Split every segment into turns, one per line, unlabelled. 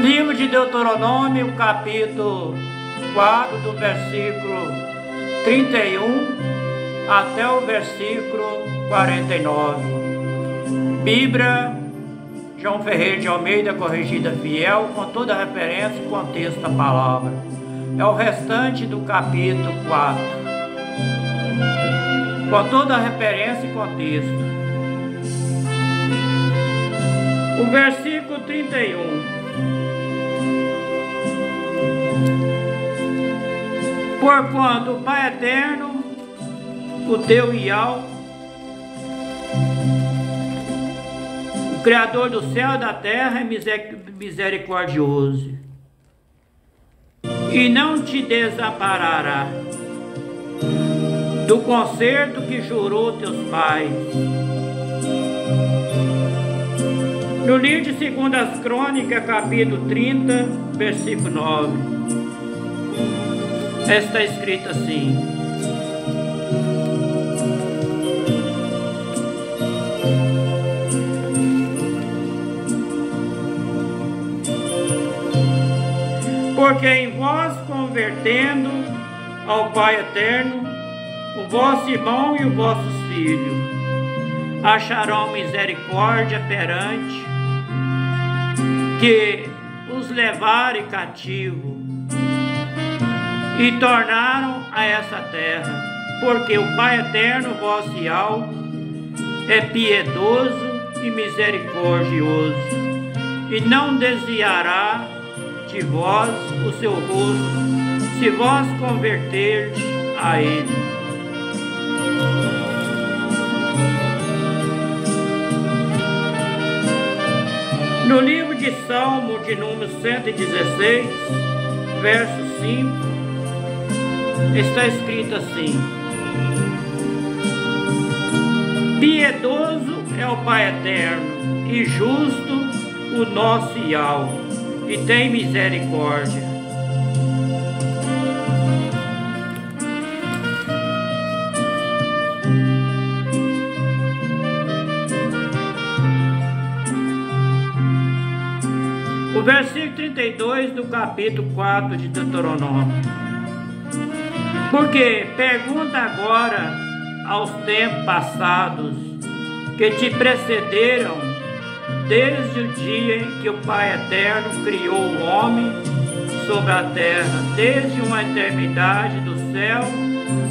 Livro de Deuteronômio, capítulo 4, do versículo 31 até o versículo 49. Bíblia João Ferreira de Almeida, corrigida fiel, com toda a referência e contexto da palavra. É o restante do capítulo 4, com toda a referência e contexto. O versículo 31. Porquanto o Pai Eterno, o teu Iau, o Criador do céu e da terra, é misericordioso, e não te desamparará do concerto que jurou teus pais. No livro de 2 Crônicas, capítulo 30, versículo 9, está escrito assim: porque em vós convertendo ao Pai Eterno, o vosso irmão e os vossos filhos acharão misericórdia perante que os levarem cativo e tornaram a essa terra, porque o Pai Eterno, vosso Iau, é piedoso e misericordioso, e não desviará de vós o seu rosto, se vós converterdes a Ele. No livro de Salmo, de número 116, verso 5, está escrito assim: piedoso é o Pai Eterno e justo o nosso Iau, e tem misericórdia. O versículo 32 do capítulo 4 de Deuteronômio. Porque pergunta agora aos tempos passados que te precederam, desde o dia em que o Pai Eterno criou o homem sobre a terra, desde uma eternidade do céu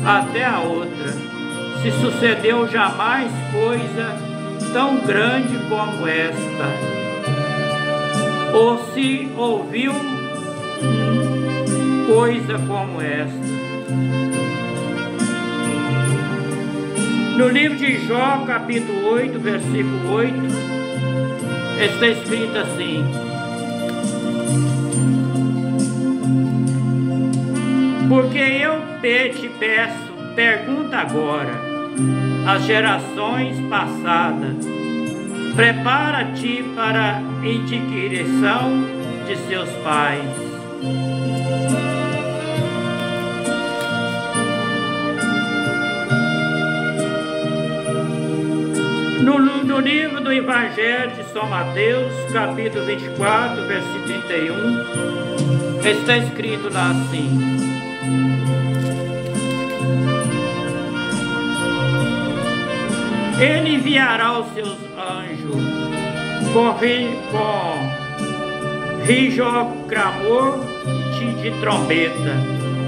até a outra, se sucedeu jamais coisa tão grande como esta, ou se ouviu coisa como esta. No livro de Jó, capítulo 8, versículo 8, está escrito assim: porque eu te peço, pergunta agora às gerações passadas, prepara-te para a indignação de seus pais. No livro do Evangelho de São Mateus, capítulo 24, versículo 31, está escrito lá assim: Ele enviará os seus anjos com rijo clamor de trombeta,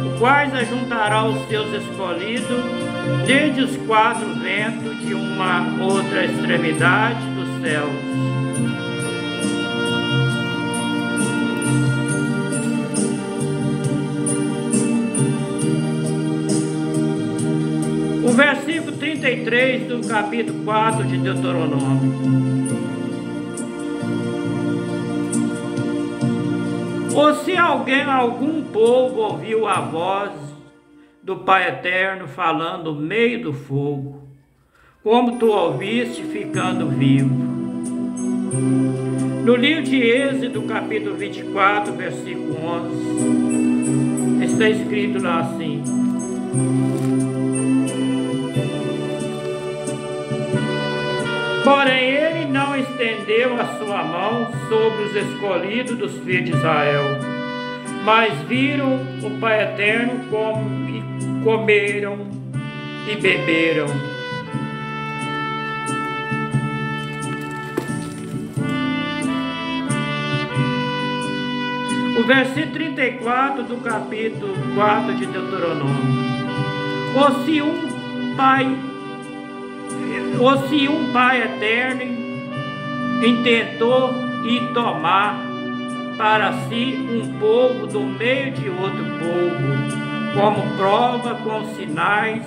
os quais ajuntará os seus escolhidos desde os quatro ventos de uma outra extremidade dos céus. O versículo 33 do capítulo 4 de Deuteronômio. Ou se algum povo ouviu a voz do Pai Eterno falando no meio do fogo, como tu ouviste ficando vivo. No livro de Êxodo, capítulo 24, versículo 11, está escrito lá assim: porém ele não estendeu a sua mão sobre os escolhidos dos filhos de Israel. Mas viram o Pai Eterno e comeram e beberam. O versículo 34 do capítulo 4 de Deuteronômio. Ou se um pai eterno intentou e tomar para si um povo do meio de outro povo, como prova, com sinais,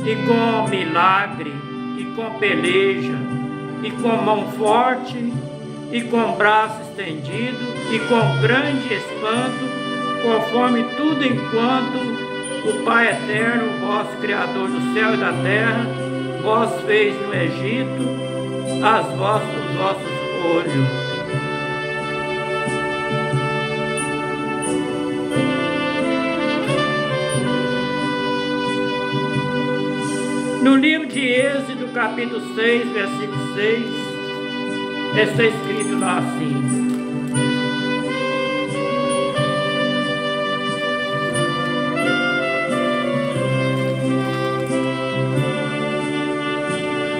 e com milagre, e com peleja, e com mão forte, e com braço estendido, e com grande espanto, conforme tudo enquanto o Pai Eterno, vosso Criador do céu e da terra, vós fez no Egito, os vossos olhos. No livro de Êxodo, capítulo 6, versículo 6, está escrito lá assim: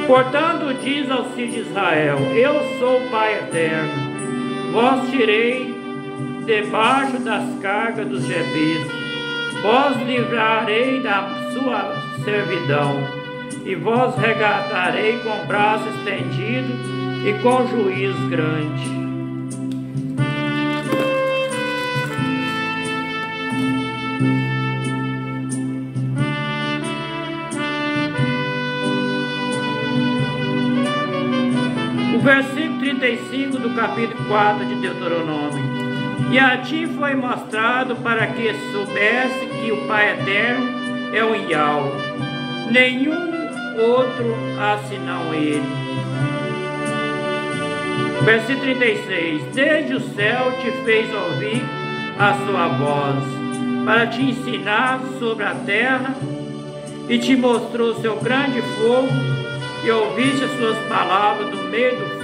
portanto, diz aos filhos de Israel: eu sou o Pai Eterno, vós tirei debaixo das cargas dos jebuseus, vós livrarei da sua servidão, e vós resgatarei com braço estendido e com juízo grande. O versículo 35 do capítulo 4 de Deuteronômio. E a ti foi mostrado para que soubesse que o Pai Eterno é o Iau, nenhum outro senão Ele. Versículo 36. Desde o céu te fez ouvir a sua voz, para te ensinar sobre a terra, e te mostrou seu grande fogo, e ouviste as suas palavras do meio do fogo.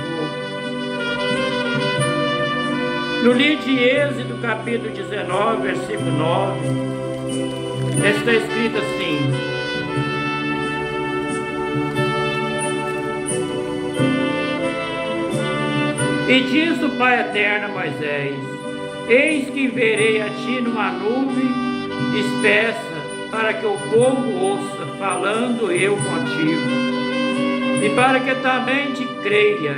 No livro de Êxodo, capítulo 19, versículo 9, está escrito assim: e diz o Pai Eterno a Moisés: eis que enviarei a ti numa nuvem espessa, para que o povo ouça, falando eu contigo, e para que também te creia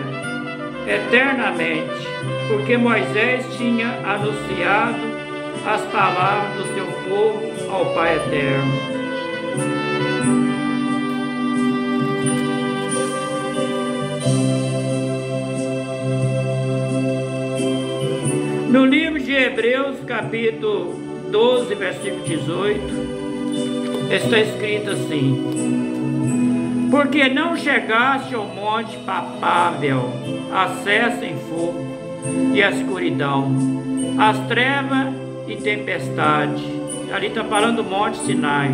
eternamente, porque Moisés tinha anunciado as palavras do seu povo ao Pai Eterno. No livro de Hebreus, capítulo 12, versículo 18, está escrito assim: porque não chegaste ao monte papável, acesso em fogo e a escuridão, as trevas e tempestade. Ali está falando do monte Sinai.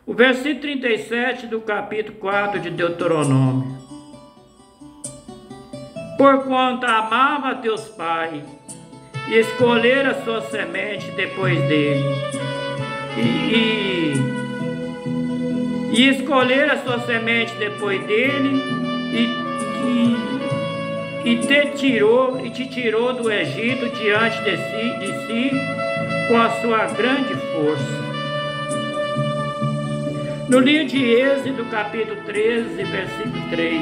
O versículo 37 do capítulo 4 de Deuteronômio. Porquanto amava a teus pais, e escolher a sua semente depois dele, e escolher a sua semente depois dele, e te tirou do Egito diante de si com a sua grande força. No livro de Êxodo, capítulo 13, versículo 3.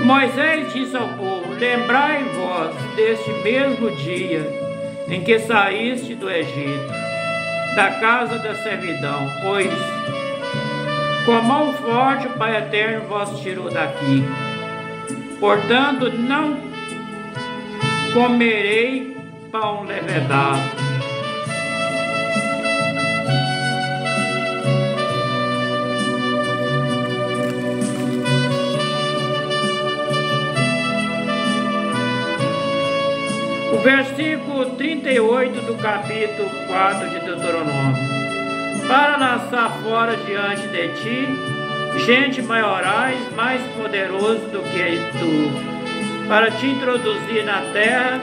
Moisés disse ao povo: lembrai-vos deste mesmo dia em que saíste do Egito, da casa da servidão, pois com mão forte o Pai Eterno vos tirou daqui. Portanto, não comerei pão levedado. O versículo 38 do capítulo 4 de Deuteronômio. Para lançar fora diante de ti gente maiorais, mais poderoso do que tu, para te introduzir na terra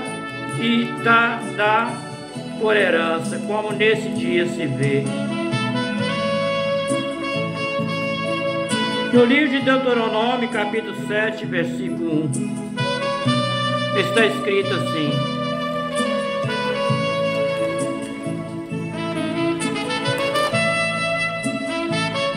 e dar por herança, como nesse dia se vê. No livro de Deuteronômio, capítulo 7, versículo 1, está escrito assim: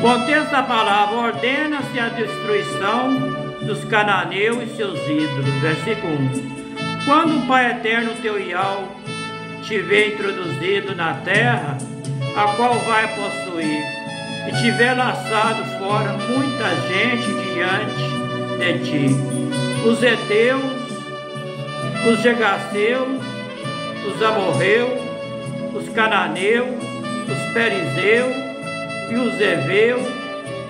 contesta a palavra, ordena-se a destruição dos cananeus e seus ídolos. Versículo 1. Quando o Pai Eterno teu Yahweh tiver introduzido na terra, a qual vai possuir, e tiver lançado fora muita gente diante de ti, os heteus, os jegaseus, os amorreus, os cananeus, os perizeus e os heveus,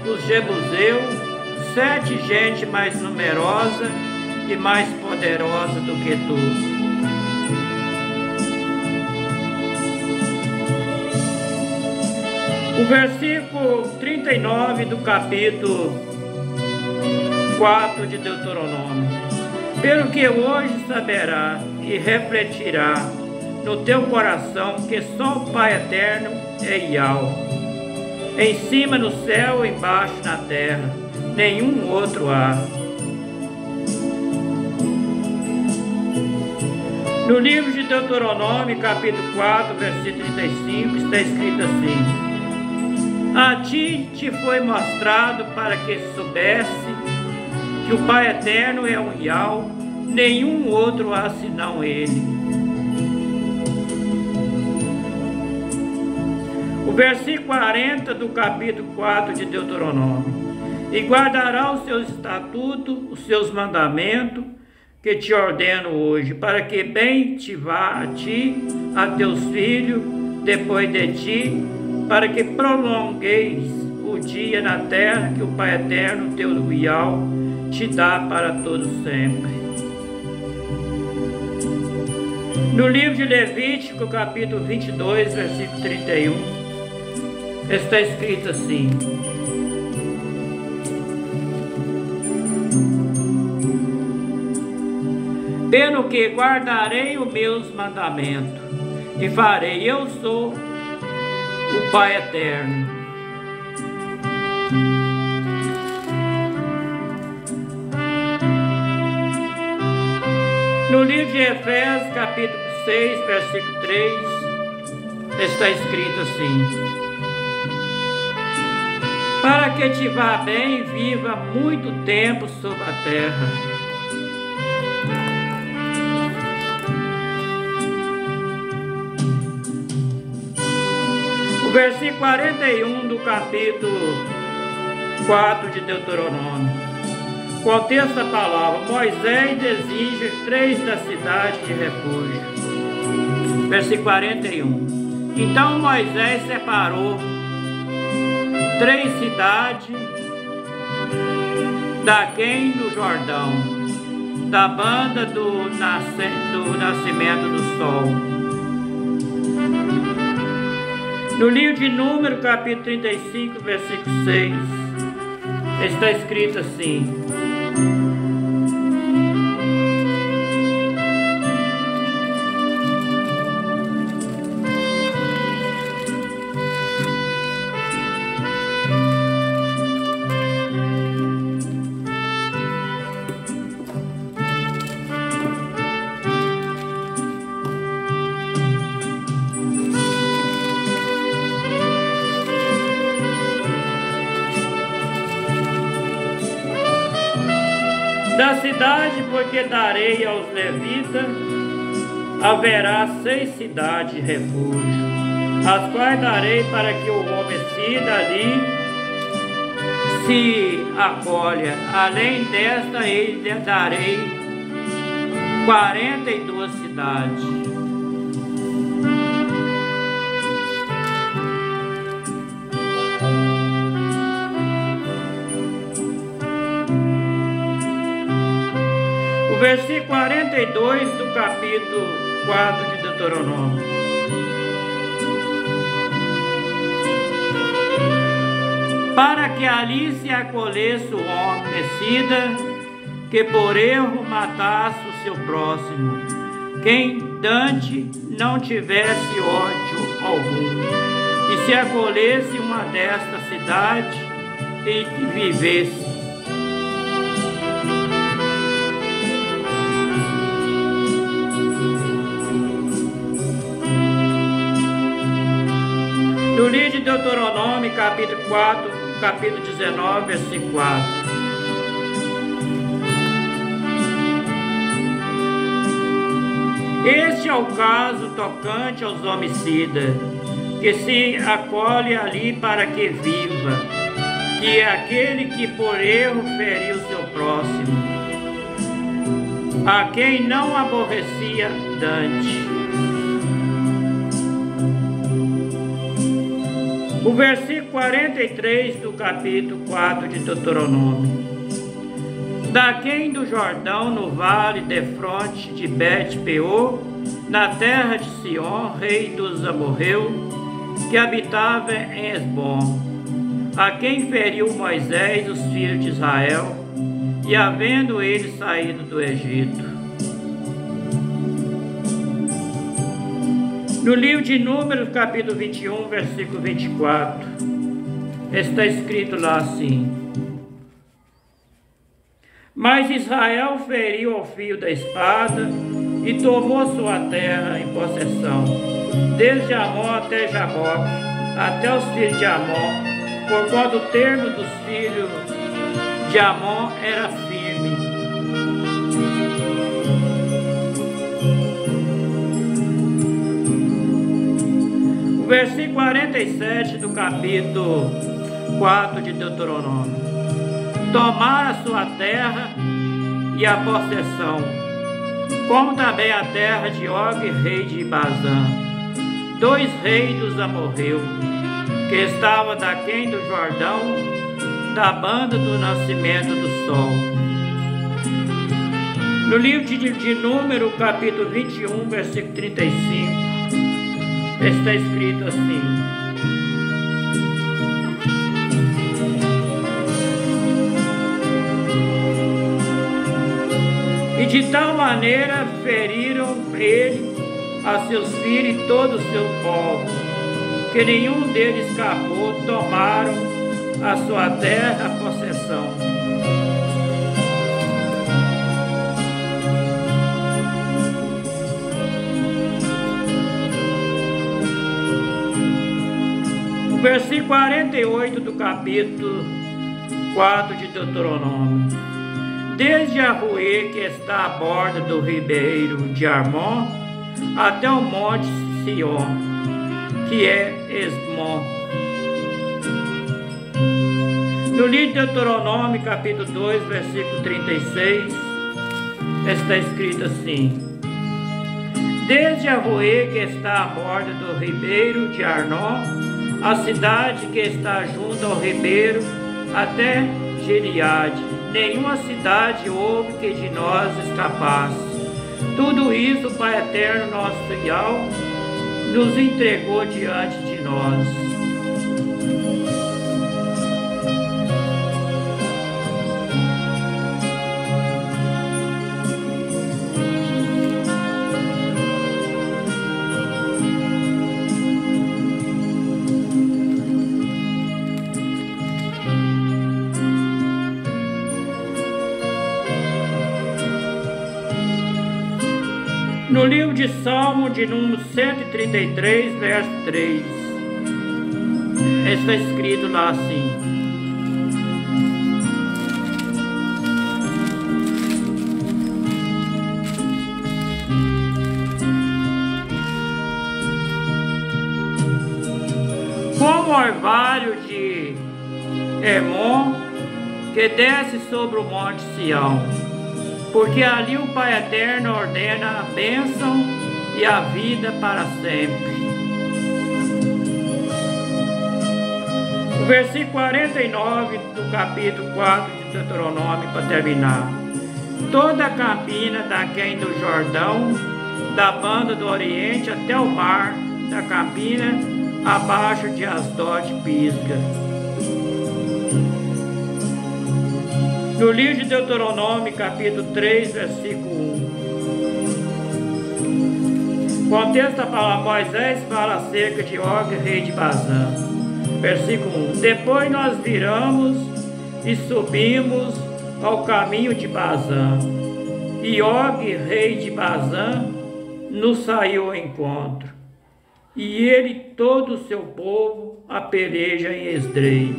os jebuseus, 7 gente mais numerosa e mais poderosa do que tu. O versículo 39 do capítulo 4 de Deuteronômio. Pelo que hoje saberá e refletirá no teu coração que só o Pai Eterno é Yahweh. Em cima no céu, embaixo na terra, nenhum outro há. No livro de Deuteronômio, capítulo 4, versículo 35, está escrito assim: a ti te foi mostrado para que soubesse que o Pai Eterno é um Yahweh, nenhum outro há senão Ele. O versículo 40 do capítulo 4 de Deuteronômio. E guardará os seus estatutos, os seus mandamentos, que te ordeno hoje, para que bem te vá a ti, a teus filhos, depois de ti, para que prolongueis o dia na terra que o Pai Eterno, teu Yahweh, te dá para todo sempre. No livro de Levítico, capítulo 22, versículo 31, está escrito assim: pelo que guardarei os meus mandamentos e farei, eu sou o Pai Eterno. No livro de Efésios, capítulo 6, versículo 3, está escrito assim: para que te vá bem e viva muito tempo sobre a terra. O versículo 41 do capítulo 4 de Deuteronômio. Contesta a palavra: Moisés exige 3 da cidade de refúgio. Versículo 41. Então Moisés separou 3 cidades daquém no Jordão, da banda do nascimento do sol. No livro de Números, capítulo 35, versículo 6, está escrito assim: da cidade, porque darei aos levitas, haverá 6 cidades de refúgio, as quais darei para que o homicida ali se acolha. Além desta, ele darei 42 cidades. O versículo 42 do capítulo 4 de Deuteronômio. Para que ali se acolhesse o homicida, que por erro matasse o seu próximo, quem dante não tivesse ódio algum, e se acolhesse uma desta cidade e vivesse. No livro de Deuteronômio, capítulo 4, capítulo 19, versículo 4. Este é o caso tocante aos homicidas, que se acolhe ali para que viva, que é aquele que por erro feriu seu próximo, a quem não aborrecia dante. O versículo 43 do capítulo 4 de Deuteronômio. Daquém do Jordão, no vale defronte de Bet-peor, na terra de Sion, rei dos amorreus, que habitava em Esbom, a quem feriu Moisés os filhos de Israel, e havendo eles saído do Egito. No livro de Números, capítulo 21, versículo 24, está escrito lá assim: Mas Israel feriu ao fio da espada e tomou sua terra em possessão, desde Amon até Jaboque, até os filhos de Amon, porquanto o termo dos filhos de Amon era firme. O versículo 47 do capítulo 4 de Deuteronômio. Tomar a sua terra e a possessão, como também a terra de Og, rei de Bazã, 2 reis dos amorreus, que estava daquém do Jordão, da banda do nascimento do sol. No livro de Número, capítulo 21, versículo 35, está escrito assim: E de tal maneira feriram ele, a seus filhos e todo o seu povo, que nenhum deles escapou, tomaram a sua terra a possessão. O versículo 48 do capítulo 4 de Deuteronômio. Desde a Ruê, que está à borda do ribeiro de Armon, até o monte Sion, que é Esmon. No livro de Deuteronômio, capítulo 2, versículo 36, está escrito assim: Desde a Ruê, que está à borda do ribeiro de Arnon, a cidade que está junto ao ribeiro, até Gileade, nenhuma cidade houve que de nós escapasse. Tudo isso o Pai Eterno, nosso Fiel, nos entregou diante de nós. No livro de Salmo, de número 133, verso 3, está escrito lá assim: Como o orvalho de Hermon, que desce sobre o monte Sião, porque ali o Pai Eterno ordena a bênção e a vida para sempre. O versículo 49 do capítulo 4 de Deuteronômio, para terminar. Toda a campina daquém do Jordão, da banda do Oriente até o mar da Campina, abaixo de Asdod Pisga. No livro de Deuteronômio, capítulo 3, versículo 1. O contexto da palavra Moisés fala acerca de Og, rei de Bazã. Versículo 1. Depois nós viramos e subimos ao caminho de Bazã. E Og, rei de Bazã, nos saiu ao encontro. E ele e todo o seu povo a peleja em Esdrei.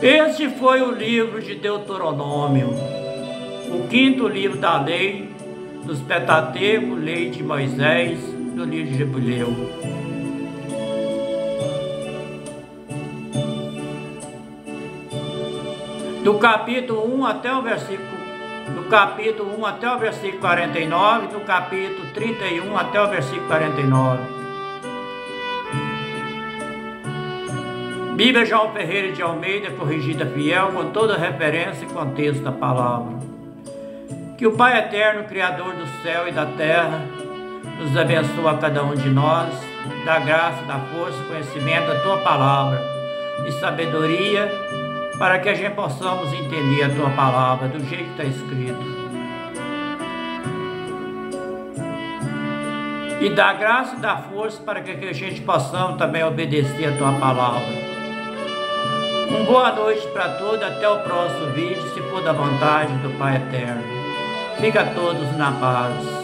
Este foi o livro de Deuteronômio, o quinto livro da lei, dos Pentateuco, lei de Moisés, do livro de Jubileu. Do capítulo 1 até o versículo 49, do capítulo 31 até o versículo 49. Bíblia João Ferreira de Almeida, corrigida fiel, com toda referência e contexto da palavra. Que o Pai Eterno, Criador do céu e da terra, nos abençoe a cada um de nós, dá graça, dá força, conhecimento da Tua palavra e sabedoria, para que a gente possamos entender a Tua palavra do jeito que está escrito. E dá graça e dá força para que a gente possamos também obedecer a Tua palavra. Uma boa noite para todos, até o próximo vídeo, se for da vontade do Pai Eterno. Fica todos na paz.